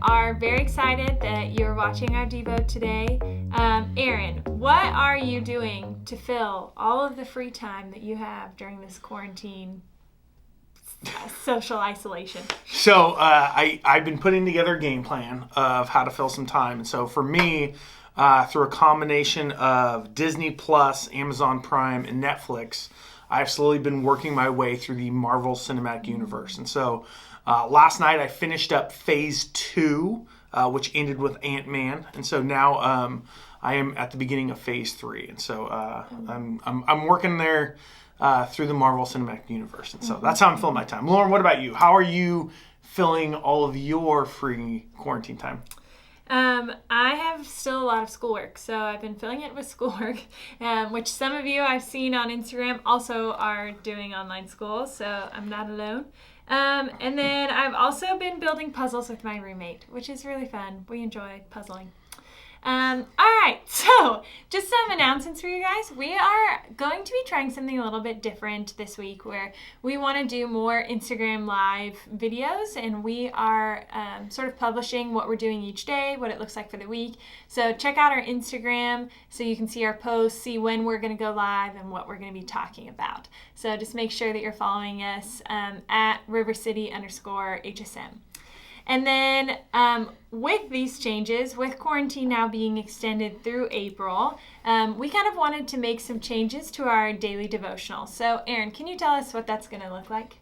are very excited that you're watching our Devo today. Aaron, what are you doing to fill all of the free time that you have during this quarantine social isolation? So I've been putting together a game plan of how to fill some time. And so for me, through a combination of Disney Plus, Amazon Prime, and Netflix, I've slowly been working my way through the Marvel Cinematic Universe. And so last night I finished up Phase 2, which ended with Ant-Man. And so now I am at the beginning of Phase 3. And so I'm working there through the Marvel Cinematic Universe. And so that's how I'm filling my time. Lauren, what about you? How are you filling all of your free quarantine time? I have still a lot of schoolwork, so I've been filling it with schoolwork, which some of you I've seen on Instagram also are doing online school, so I'm not alone. And then I've also been building puzzles with my roommate, which is really fun. We enjoy puzzling. All right, so just some announcements for you guys. We are going to be trying something a little bit different this week where we want to do more Instagram live videos, and we are sort of publishing what we're doing each day, what it looks like for the week. So check out our Instagram so you can see our posts, see when we're going to go live and what we're going to be talking about. So just make sure that you're following us at rivercity_HSM. And then with these changes, with quarantine now being extended through April, we kind of wanted to make some changes to our daily devotional. So Aaron, can you tell us what that's going to look like?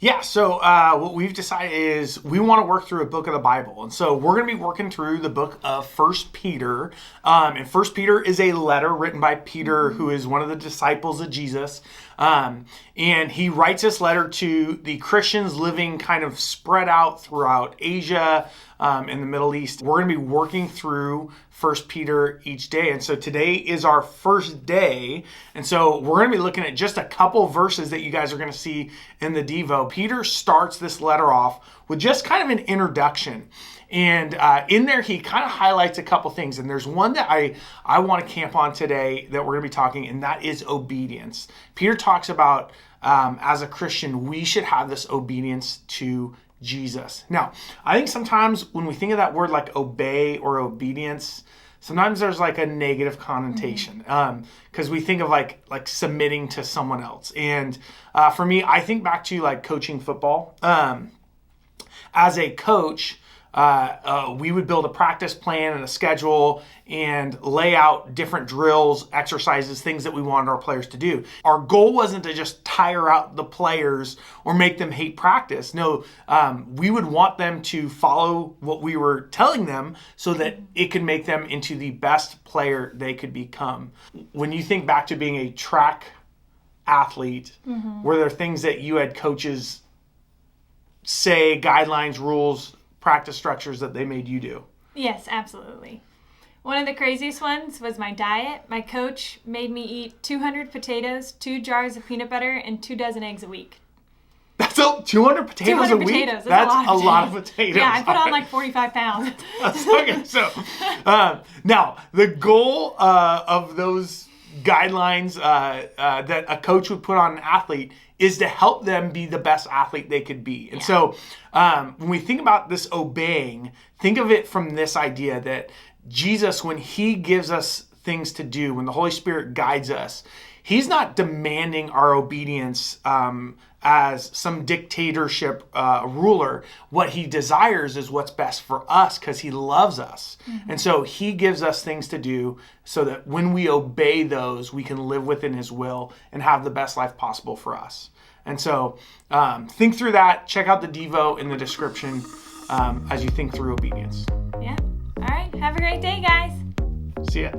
Yeah, so what we've decided is we want to work through a book of the Bible. And so we're going to be working through the book of 1 Peter. And 1 Peter is a letter written by Peter, who is one of the disciples of Jesus. And he writes this letter to the Christians living kind of spread out throughout Asia and the Middle East. We're going to be working through 1 Peter each day. And so today is our first day. And so we're going to be looking at just a couple verses that you guys are going to see in the Devo. Peter starts this letter off with just kind of an introduction. And in there, he kind of highlights a couple things. And there's one that I want to camp on today that we're going to be talking, and that is obedience. Peter talks about, as a Christian, we should have this obedience to Jesus. Now, I think sometimes when we think of that word like obey or obedience, sometimes there's like a negative connotation because we think of like submitting to someone else. And for me, I think back to like coaching football. As a coach, we would build a practice plan and a schedule and lay out different drills, exercises, things that we wanted our players to do. Our goal wasn't to just tire out the players or make them hate practice. No, we would want them to follow what we were telling them so that it could make them into the best player they could become. When you think back to being a track athlete, were there things that you had coaches say, guidelines, rules, practice structures that they made you do? Yes, absolutely. One of the craziest ones was my diet. My coach made me eat 200 potatoes, 2 jars of peanut butter, and 2 dozen eggs a week. That's 200 potatoes a week? Potatoes. That's a lot of potatoes. Yeah, I put on like 45 pounds. Okay, so now the goal of those guidelines that a coach would put on an athlete is to help them be the best athlete they could be. And so when we think about this obeying, think of it from this idea that Jesus, when he gives us things to do, when the Holy Spirit guides us, he's not demanding our obedience as some dictatorship ruler. What he desires is what's best for us because he loves us. And so he gives us things to do so that when we obey those, we can live within his will and have the best life possible for us. And so think through that. Check out the Devo in the description as you think through obedience. Yeah. All right. Have a great day, guys. See ya.